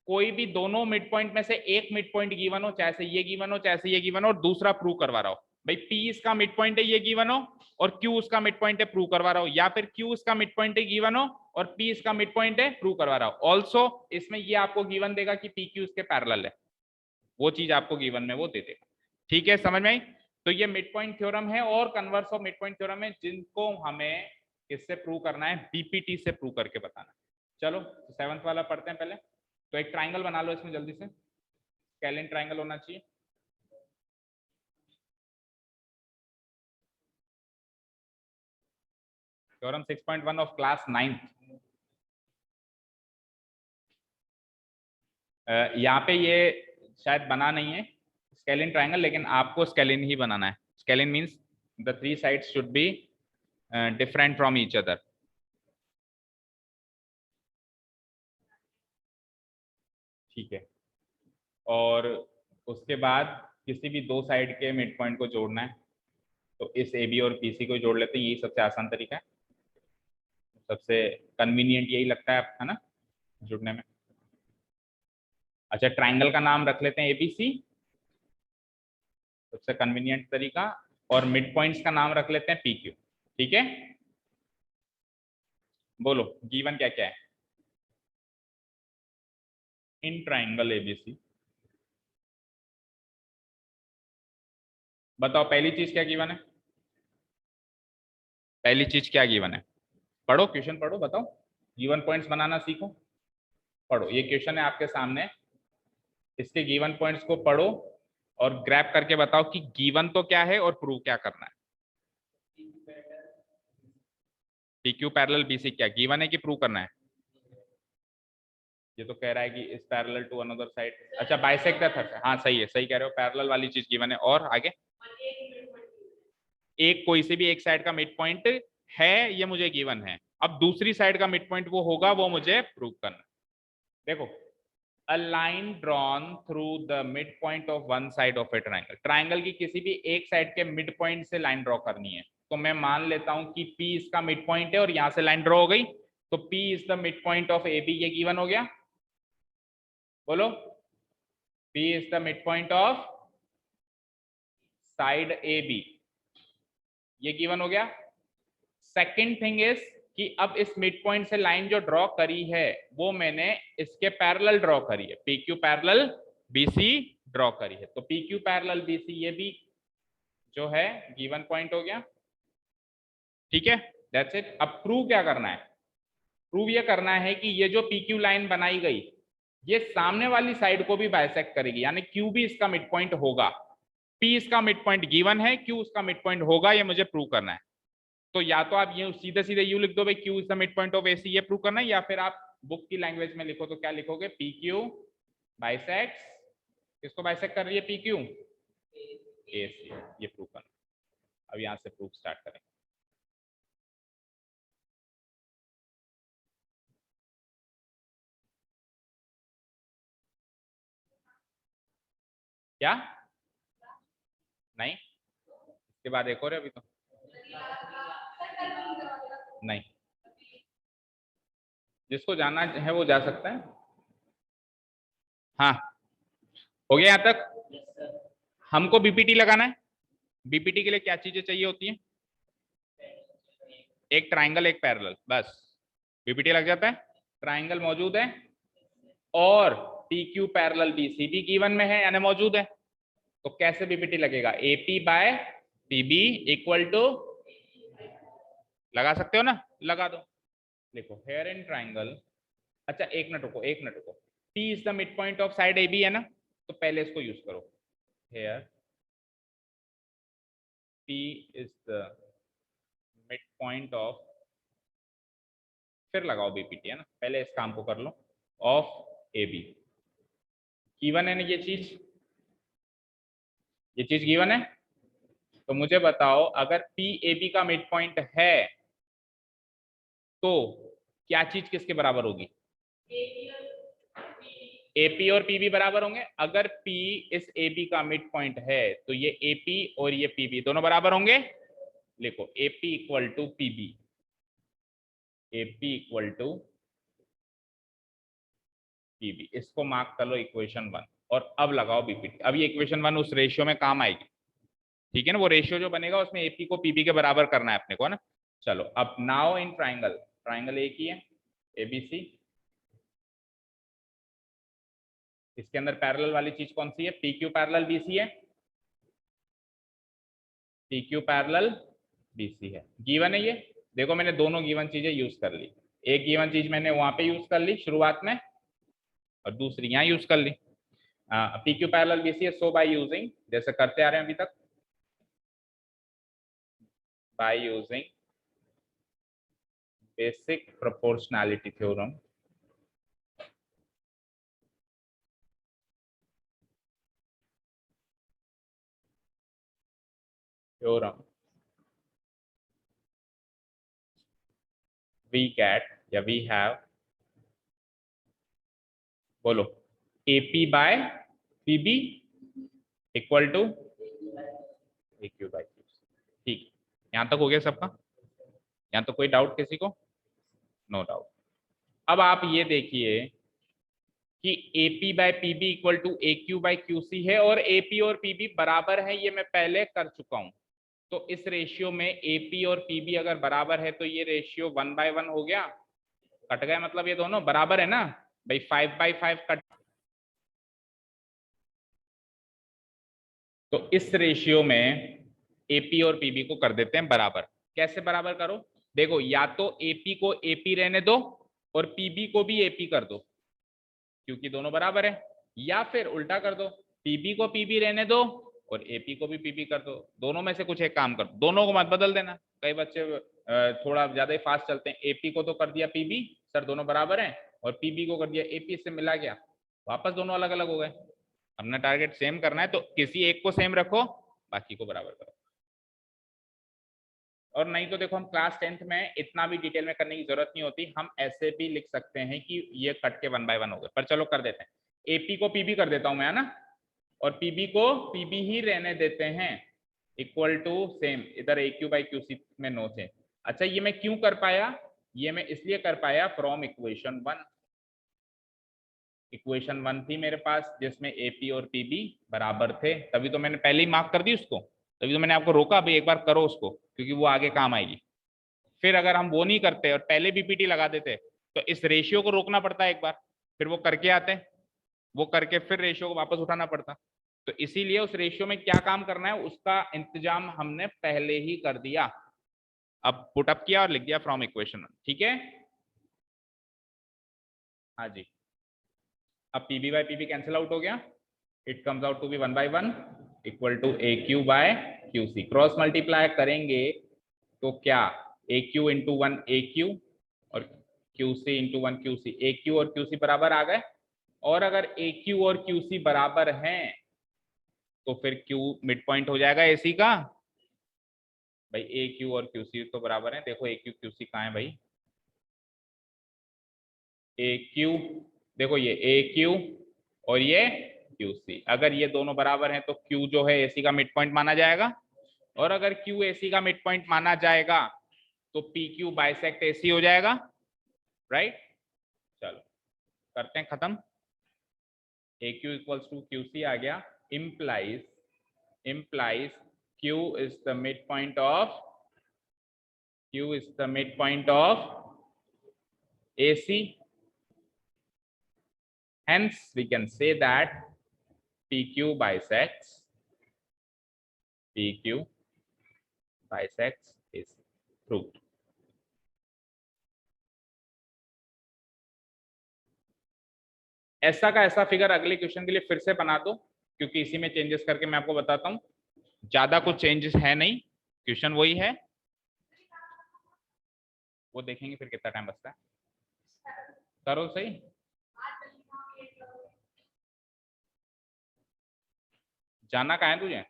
कोई भी दोनों मिड पॉइंट में से एक मिड पॉइंट गिवन हो, चाहे से ये गिवन हो चाहे से ये गिवन हो, और दूसरा प्रूव करवा रहा हो। भाई P इसका मिड पॉइंट है, ये गिवन हो, और Q उसका मिड पॉइंट है, प्रूव करवा रहा हो, या फिर Q इसका मिड पॉइंट है, गिवन हो, और P इसका मिड पॉइंट है, प्रूव करवा रहा हो। ऑल्सो इसमें ये आपको गिवन देगा कि PQ इसके पैरेलल है, वो चीज आपको गिवन में वो दे देगा। ठीक है, समझ में आई? तो ये मिड पॉइंट थ्योरम है और converse of mid point theorem है, जिनको हमें किससे प्रूव करना है? बीपीटी से प्रूव करके बताना। चलो तो 7th वाला पढ़ते हैं पहले। तो एक ट्राइंगल बना लो इसमें जल्दी से, स्केलिन ट्राइंगल होना चाहिए। Theorem 6.1 of class 9th। यहाँ पे ये शायद बना नहीं है स्केलिन ट्राइंगल, लेकिन आपको स्केलिन ही बनाना है। Scalene means the three sides should be different from each other. ठीक है, और उसके बाद किसी भी दो साइड के मिड पॉइंट को जोड़ना है, तो इस ए बी और पी सी को जोड़ लेते हैं, यही सबसे आसान तरीका है, सबसे कन्वीनियंट यही लगता है ना जुड़ने में। अच्छा, ट्राइंगल का नाम रख लेते हैं एबीसी, सबसे कन्वीनियंट तरीका, और मिड पॉइंट्स का नाम रख लेते हैं पी क्यू। ठीक है, बोलो गिवन क्या क्या है इन ट्राइंगल एबीसी? बताओ पहली चीज क्या गिवन है? पहली चीज क्या गिवन है? पढ़ो क्वेश्चन, पढ़ो, बताओ। गिवन पॉइंट्स बनाना सीखो, पढ़ो। ये क्वेश्चन है आपके सामने, इसके गिवन पॉइंट्स को पढ़ो और ग्रैप करके बताओ कि गिवन तो क्या है और प्रूव क्या करना है। P Q parallel B C क्या गिवन है कि प्रूव करना है? ये तो कह रहा है कि इस पैरेलल टू अनदर साइड। अच्छा, बाइसेक्ट द थर्ड। हाँ सही है, सही कह रहे हो, पैरेलल वाली चीज गिवन है। और आगे एक कोई से भी एक साइड का मिड पॉइंट है, ये मुझे गिवन है। अब दूसरी साइड का मिड पॉइंट है, ये मुझे गिवन है। अब दूसरी साइड का मिड पॉइंट वो होगा, वो मुझे प्रूव करना है। देखो, a line drawn through the midpoint of one side of a triangle, triangle की किसी भी एक साइड के मिड पॉइंट से लाइन ड्रॉ करनी है। तो मैं मान लेता हूं कि P इसका मिड पॉइंट है और यहां से लाइन ड्रॉ हो गई, तो P is the mid point of AB, ये गिवन हो गया। बोलो, P is the mid point of side AB, ये गिवन हो गया। सेकेंड थिंग इज कि अब इस मिड पॉइंट से लाइन जो ड्रॉ करी है वो मैंने इसके पैरेलल ड्रॉ करी है, PQ पैरेलल BC ड्रॉ करी है। तो PQ पैरेलल BC ये भी जो है गिवन पॉइंट हो गया। ठीक है, दैट्स इट। अब प्रूव क्या करना है? प्रूव ये करना है कि ये जो PQ लाइन बनाई गई ये सामने वाली साइड को भी बाइसेक्ट करेगी, यानी Q भी इसका मिड पॉइंट होगा। P इसका मिड पॉइंट गिवन है, Q उसका मिड पॉइंट होगा, ये मुझे प्रूव करना है। तो या तो आप ये सीधे सीधे यू लिख दो भाई Q is the mid point of AC, ये प्रूव करना है, या फिर आप बुक की लैंग्वेज में लिखो तो क्या लिखोगे, PQ बाइसेक्ट्स, किसको बाइसेक्ट कर रही है PQ, AC, ये प्रूव करना। अब यहां से प्रूफ स्टार्ट करें। क्या नहीं, इसके बाद एक और है अभी तो नहीं, जिसको जाना है वो जा सकता है। हाँ, हो गया यहां तक। हमको बीपीटी लगाना है। बीपीटी के लिए क्या चीजें चाहिए होती हैं? एक ट्राइंगल, एक पैरेलल, बस बीपीटी लग जाता है। ट्राइंगल मौजूद है और PQ पैरेलल BC भी गिवन में है यानी मौजूद है। तो कैसे बीपीटी लगेगा? AP by PB equal to, लगा सकते हो ना, लगा दो। देखो, हेयर इन ट्राइंगल, अच्छा एक मिनट रुको, एक मिनट रुको। P is the mid point of side AB है ना, तो पहले इसको यूज करो। Here P is the mid point of, फिर लगाओ बीपीटी, है ना, पहले इस काम को कर लो, ऑफ AB। गिवन है ना ये चीज गिवन है। तो मुझे बताओ, अगर PAB का मिड पॉइंट है तो क्या चीज किसके बराबर होगी? AP और PB बराबर होंगे। अगर P इस AB का मिड पॉइंट है तो ये AP और ये PB दोनों बराबर होंगे। लिखो AP equal to PB, AP equal to PB, इसको मार्क कर लो इक्वेशन 1। और अब लगाओ बीपीटी। अब ये इक्वेशन 1 उस रेशियो में काम आएगी, ठीक है ना। वो रेशियो जो बनेगा उसमें AP को PB के बराबर करना है अपने को, है ना। चलो, अब नाउ इन ट्राइंगल, ट्राइंगल एक ही है ABC, इसके अंदर पैरेलल वाली चीज कौन सी है? PQ पैरेलल BC है, PQ पैरेलल BC है, गिवन है ये। देखो, मैंने दोनों गिवन चीजें यूज कर ली। एक गिवन चीज मैंने वहां पे यूज कर ली शुरुआत में, और दूसरी यहाँ यूज कर ली। PQ पैरेलल BC है, सो बाय यूजिंग, जैसे करते आ रहे हैं अभी तक, by using basic proportionality theorem, we get या we have, बोलो, AP by PB equal to AQ by QC। ठीक, यहां तक हो गया सबका? यहां तो कोई डाउट किसी को? No doubt. अब आप ये देखिए कि AP by PB equal to AQ by QC है, और AP और PB बराबर है, ये मैं पहले कर चुका हूं। तो इस रेशियो में AP और PB अगर बराबर है तो ये रेशियो 1/1 हो गया, कट गया, मतलब ये दोनों बराबर है ना भाई, 5/5 कट। तो इस रेशियो में AP और PB को कर देते हैं बराबर। कैसे बराबर करो? देखो, या तो AP को AP रहने दो और PB को भी AP कर दो, क्योंकि दोनों बराबर है, या फिर उल्टा कर दो, PB को PB रहने दो और AP को भी PB कर दो। दोनों में से कुछ एक काम कर दो, दोनों को मत बदल देना। कई बच्चे थोड़ा ज्यादा ही फास्ट चलते हैं। AP को तो कर दिया PB, सर दोनों बराबर हैं, और PB को कर दिया AP, से मिला गया, वापस दोनों अलग अलग हो गए। अपना टारगेट सेम करना है, तो किसी एक को सेम रखो, बाकी को बराबर करो। और नहीं तो देखो हम क्लास 10th में इतना भी डिटेल में करने की जरूरत नहीं होती, हम ऐसे भी लिख सकते हैं कि ये कट के 1 by 1 हो गए, पर चलो कर देते हैं। एपी को पीबी कर देता हूं मैं, है ना, और पीबी को पीबी ही रहने देते हैं, इक्वल टू सेम, इधर ए क्यू बाई क्यू सी में नो चेंज। अच्छा ये मैं क्यों कर पाया, ये मैं इसलिए कर पाया फ्रॉम इक्वेशन 1। इक्वेशन 1 थी मेरे पास जिसमें एपी और पीबी बराबर थे, तभी तो मैंने पहले ही मार्क कर दी उसको, तभी तो मैंने आपको रोका अभी एक बार करो उसको, क्योंकि वो आगे काम आएगी। फिर अगर हम वो नहीं करते और पहले बीपीटी लगा देते तो इस रेशियो को रोकना पड़ता है एक बार, फिर वो करके आते, वो करके फिर रेशियो को वापस उठाना पड़ता। तो इसीलिए उस रेशियो में क्या काम करना है उसका इंतजाम हमने पहले ही कर दिया। अब पुटअप किया और लिख दिया फ्रॉम इक्वेशन 1, ठीक है। हाँ जी, अब PB by PB cancel out हो गया, it comes out to be 1 by 1 equal to A Q by Q C. Cross multiply करेंगे तो क्या, A Q into 1 A Q और Q C into 1 Q C, A Q और Q C बराबर आ गए। और अगर ए क्यू और क्यू सी बराबर हैं तो फिर क्यू मिड पॉइंट हो जाएगा एसी का। भाई ए क्यू और क्यू सी तो बराबर है, देखो ए क्यू क्यू सी कहाँ है भाई, ए क्यू, देखो ये ए क्यू और ये क्यू सी, अगर ये दोनों बराबर हैं तो क्यू जो है एसी का मिड पॉइंट माना जाएगा, और अगर क्यू एसी का मिड पॉइंट माना जाएगा तो पी क्यू बाइसेक्ट एसी हो जाएगा, राइट। चलो करते हैं खत्म, A Q equals to Q C आ गया, implies Q is the midpoint of AC. Hence we can say that PQ bisects AC. Proved. ऐसा का ऐसा फिगर अगले क्वेश्चन के लिए फिर से बना दो, क्योंकि इसी में चेंजेस करके मैं आपको बताता हूं, ज्यादा कुछ चेंजेस है नहीं, क्वेश्चन वही है, वो देखेंगे फिर कितना टाइम बचता है। करो सही, जाना कहाँ है तुझे,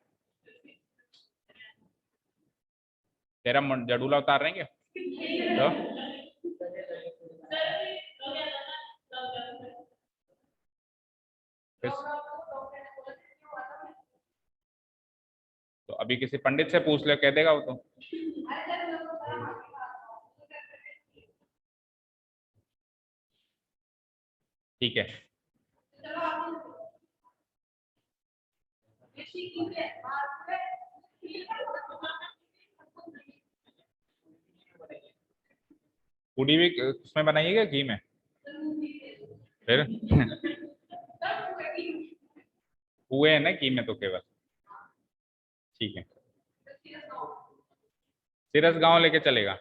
तेरा जडूला उतार रहे हैं क्या? तो अभी किसी पंडित से पूछ ले, कह देगा वो तो। ठीक है, पूरी भी उसमें बनाइएगा घी में, फिर हुए हैं ना घी में तो केवल, ठीक है। सिरस गांव लेके चलेगा,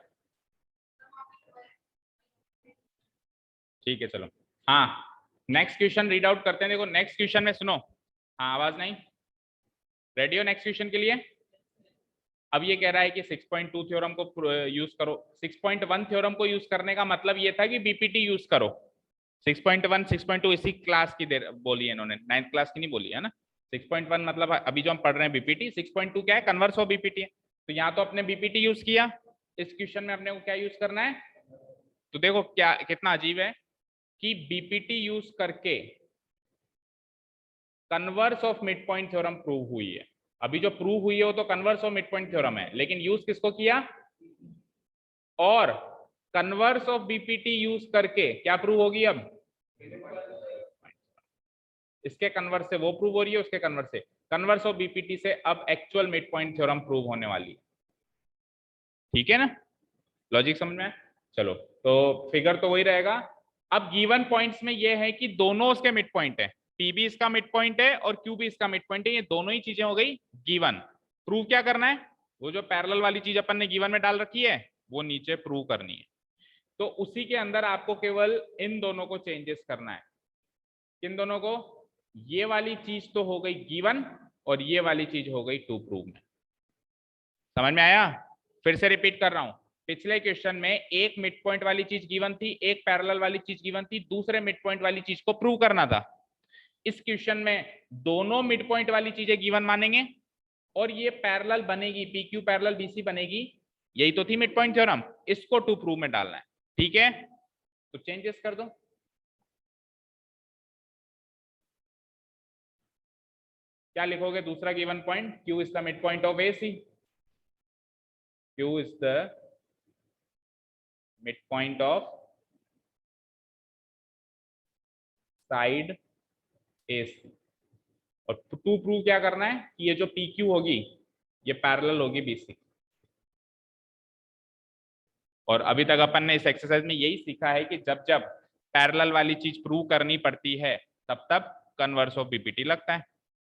ठीक है चलो। हाँ नेक्स्ट क्वेश्चन रीड आउट करते हैं, देखो नेक्स्ट क्वेश्चन में सुनो, हाँ आवाज नहीं, रेडी हो नेक्स्ट क्वेश्चन के लिए। अब ये कह रहा है कि 6.2 थ्योरम को यूज करो, 6.1 थ्योरम को यूज करने का मतलब ये था कि बीपीटी यूज करो। 6.1 6.2 इसी क्लास की देर बोली है इन्होंने, 9th क्लास की नहीं बोली है ना। 6.1 मतलब अभी जो हम पढ़ रहे हैं बीपीटी, 6.2 क्या है, कन्वर्स ऑफ बीपीटी है। तो यहाँ तो अपने बीपीटी यूज किया, इस क्वेश्चन में अपने को क्या यूज करना है, तो देखो क्या कितना अजीब है कि बीपीटी यूज करके converse of mid point theorem prove हुई है। अभी जो प्रूव हुई है वो तो converse of mid point theorem है, लेकिन यूज किसको किया, और कन्वर्स ऑफ बीपीटी यूज करके क्या प्रूव होगी, अब इसके कन्वर्स से वो प्रूव हो रही है, उसके कन्वर्स से, कन्वर्स ऑफ बीपीटी से अब actual mid point theorem prove होने वाली है, ठीक है ना, लॉजिक समझ में। चलो तो फिगर तो वही रहेगा। अब गिवन पॉइंट्स में ये है कि दोनों उसके मिड पॉइंट है, पी भी इसका मिड पॉइंट है और क्यू भी इसका मिड पॉइंट है, ये दोनों ही चीजें हो गई गिवन। प्रूव क्या करना है, वो जो पैरेलल वाली चीज अपन ने गिवन में डाल रखी है वो नीचे प्रूव करनी है। तो उसी के अंदर आपको केवल इन दोनों को चेंजेस करना है, किन दोनों को, ये वाली चीज तो हो गई गिवन और ये वाली चीज हो गई टू प्रूव में। समझ में आया, फिर से रिपीट कर रहा हूं, पिछले क्वेश्चन में एक मिड पॉइंट वाली चीज गिवन थी, एक पैरेलल वाली चीज गिवन थी, दूसरे मिड पॉइंट वाली चीज को प्रूव करना था। इस क्वेश्चन में दोनों मिड पॉइंट वाली चीजें गिवन मानेंगे और ये पैरेलल बनेगी, पी क्यू पैरेलल बीसी बनेगी यही तो थी मिड पॉइंट थ्योरम, इसको टू प्रूव में डालना है, ठीक है। तो चेंजेस कर दो, क्या लिखोगे दूसरा given point, Q is the mid point of AC, Q is the mid point of side AC, और टू प्रूव क्या करना है कि ये जो PQ होगी ये पैरेलल होगी BC। और अभी तक अपन ने इस एक्सरसाइज में यही सीखा है कि जब जब पैरेलल वाली चीज प्रूव करनी पड़ती है तब तब कन्वर्स ऑफ बीपीटी लगता है।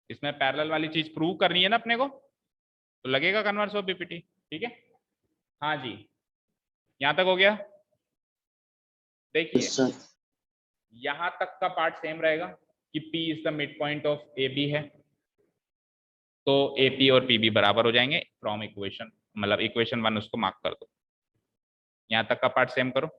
इसमें पैरेलल वाली चीज प्रूव करनी है ना अपने को, तो लगेगा कन्वर्स ऑफ बीपीटी, ठीक है। हाँ जी, यहां तक हो गया। देखिए Yes, sir. यहां तक का पार्ट सेम रहेगा कि P is the mid point of AB है, तो AP और PB बराबर हो जाएंगे फ्रॉम इक्वेशन, मतलब इक्वेशन 1 उसको मार्क कर दो। यहां तक का पार्ट सेम करो।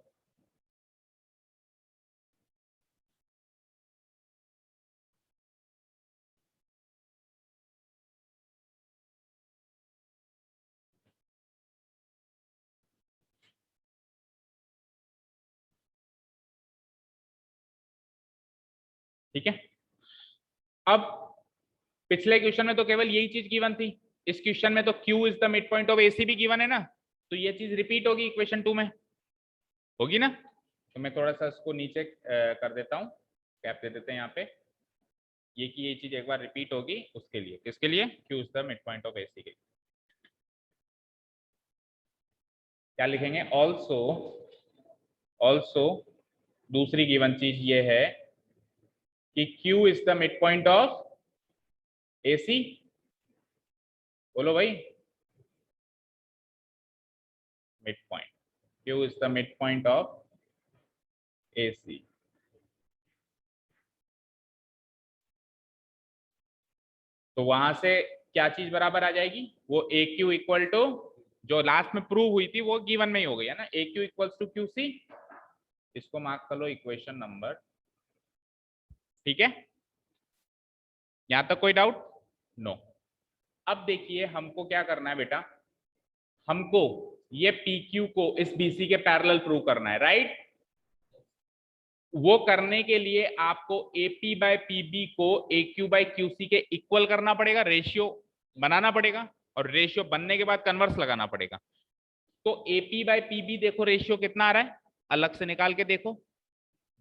ठीक है, अब पिछले क्वेश्चन में तो केवल यही चीज गिवन थी, इस क्वेश्चन में तो Q is the mid point of AC भी गिवन है ना, तो ये चीज रिपीट होगी इक्वेशन 2 में, होगी ना। तो मैं थोड़ा सा इसको नीचे कर देता हूँ, कैप दे देते हैं यहाँ पे, ये कि ये चीज एक बार रिपीट होगी उसके लिए, किसके लिए, Q is the mid point of AC के लिए। क्या लिखेंगे, ऑल्सो, ऑल्सो दूसरी गिवन चीज ये है कि Q is the mid point of AC, बोलो भाई, mid point, Q is the mid point of AC। तो वहां से क्या चीज बराबर आ जाएगी, वो AQ इक्वल टू जो लास्ट में प्रूव हुई थी वो गिवन में ही हो गई है ना, AQ इक्वल्स टू QC, इसको मार्क कर लो इक्वेशन नंबर, ठीक है। यहां तक कोई डाउट, नो। अब देखिए हमको क्या करना है बेटा, हमको ये PQ को इस BC के पैरेलल प्रूव करना है, राइट। वो करने के लिए आपको AP बाय PB को AQ बाय QC के इक्वल करना पड़ेगा, रेशियो बनाना पड़ेगा, और रेशियो बनने के बाद कन्वर्स लगाना पड़ेगा। तो AP बाय PB देखो रेशियो कितना आ रहा है, अलग से निकाल के देखो,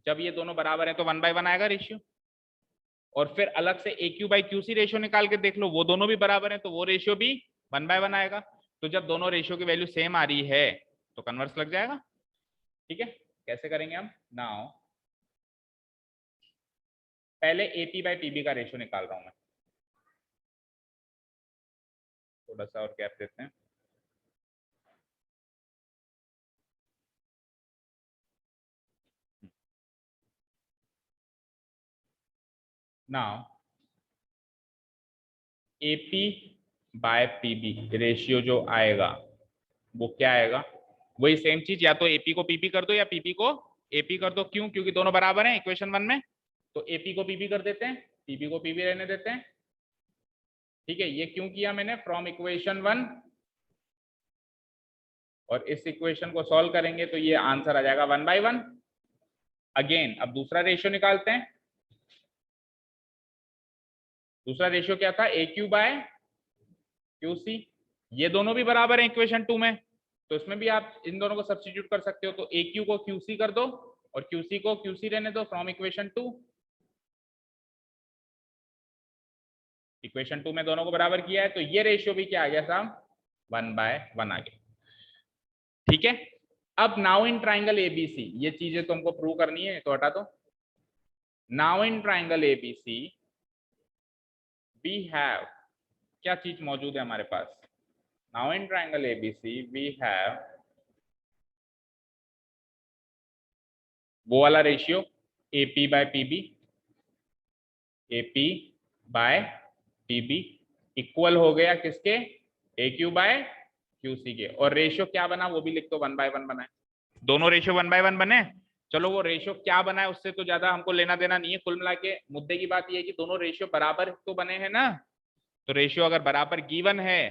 जब ये दोनों बराबर है तो 1/1 आएगा रेशियो, और फिर अलग से AQ बाय QC रेशियो निकाल के देख लो, वो दोनों भी बराबर है तो वो रेशियो भी 1/1 आएगा। तो जब दोनों रेशियो की वैल्यू सेम आ रही है तो कन्वर्स लग जाएगा, ठीक है। कैसे करेंगे हम, नाउ पहले AP बाय PB का रेशियो निकाल रहा हूं मैं, थोड़ा सा और गैप देते हैं। Now AP by PB ratio जो आएगा वो क्या आएगा, वही सेम चीज, या तो AP को PP कर दो या PP को AP कर दो, क्यों, क्योंकि दोनों बराबर हैं इक्वेशन 1 में, तो AP को PP कर देते हैं, PB को PB रहने देते हैं, ठीक है। ये क्यों किया मैंने, फ्रॉम इक्वेशन 1, और इस इक्वेशन को सॉल्व करेंगे तो ये आंसर आ जाएगा 1/1। अगेन अब दूसरा रेशियो निकालते हैं, दूसरा रेशियो क्या था, AQ बाय QC, ये दोनों भी बराबर है इक्वेशन 2 में, तो इसमें भी आप इन दोनों को सब्स्टिट्यूट कर सकते हो, तो AQ को QC कर दो और QC को QC रहने दो फ्रॉम इक्वेशन 2। इक्वेशन 2 में दोनों को बराबर किया है तो ये रेशियो भी क्या आ गया साहब, 1/1 आ गया, ठीक है। अब नाउ इन ट्राइंगल ABC, ये चीजें तुमको प्रूव करनी है तो हटा दो। Now in triangle ABC we have, क्या चीज मौजूद है हमारे पास, now in triangle ABC we have वो वाला ratio AP by PB, AP by PB equal हो गया किसके, AQ बाय QC के, और रेशियो क्या बना वो भी लिख दो, 1/1 बना है, दोनों रेशियो 1/1 बने। चलो वो रेशियो क्या बना है उससे तो ज्यादा हमको लेना देना नहीं है, कुल मिला के मुद्दे की बात ये है कि दोनों रेशियो बराबर तो बने हैं ना, तो रेशियो अगर बराबर गिवन है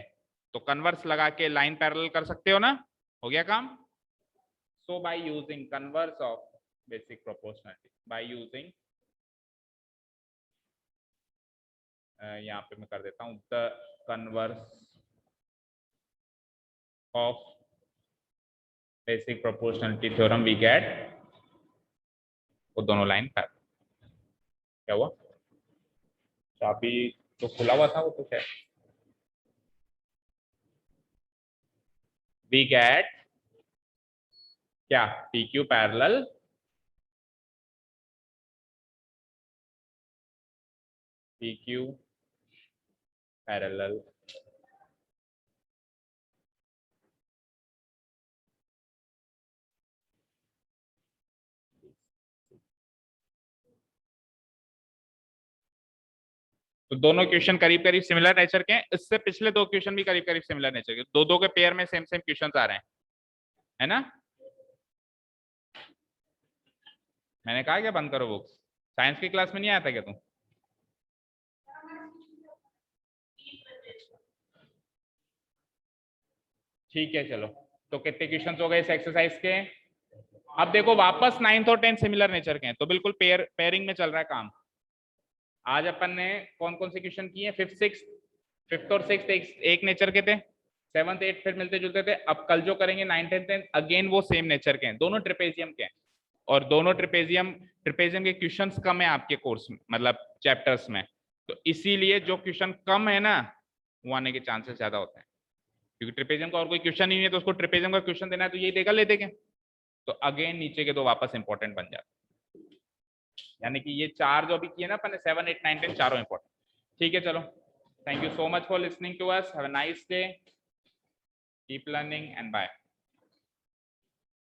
तो कन्वर्स लगा के लाइन पैरेलल कर सकते हो ना, हो गया काम। So by using converse of basic proportionality, by using यहाँ पे मैं कर देता हूँ the converse of basic proportionality theorem we get, वो दोनों लाइन पैरेलल। क्या हुआ, चाबी तो खुला हुआ था वो तो क्या, वी गेट क्या, PQ पैरेलल PQ पैरेलल तो दोनों क्वेश्चन करीब करीब सिमिलर नेचर के हैं, इससे पिछले दो क्वेश्चन भी करीब करीब सिमिलर नेचर के, दो दो के पेयर में सेम सेम क्वेश्चन आ रहे हैं, है ना। मैंने कहा क्या बंद करो बुक्स, साइंस की क्लास में नहीं आया था क्या तुम? ठीक है चलो, तो कितने क्वेश्चन हो गए इस एक्सरसाइज के? अब देखो वापस 9th और 10th सिमिलर नेचर के हैं, तो बिल्कुल पेयरिंग में चल रहा है काम। आज अपन ने कौन कौन से क्वेश्चन किए? फिफ्थ और सिक्स्थ एक नेचर के थे, 7th 8th फिर मिलते जुलते थे। अब कल जो करेंगे 9th 10th अगेन वो सेम नेचर के हैं, दोनों ट्रिपेजियम के हैं, और दोनों ट्रिपेजियम के क्वेश्चंस कम है आपके कोर्स में, मतलब चैप्टर्स में, तो इसीलिए जो क्वेश्चन कम है ना वो आने के चांसेस ज्यादा होते हैं, क्योंकि ट्रिपेजियम का और कोई क्वेश्चन ही नहीं है, तो उसको ट्रिपेजियम का क्वेश्चन देना है तो यही देगा, ले देंगे, तो अगेन नीचे के दो वापस इंपॉर्टेंट बन जाते, यानी कि ये चार जो अभी किए ना अपन ने 7 8 9 10 चारों इंपॉर्टेंट। ठीक है चलो, thank you so much for listening to us, have a nice day, keep learning and bye.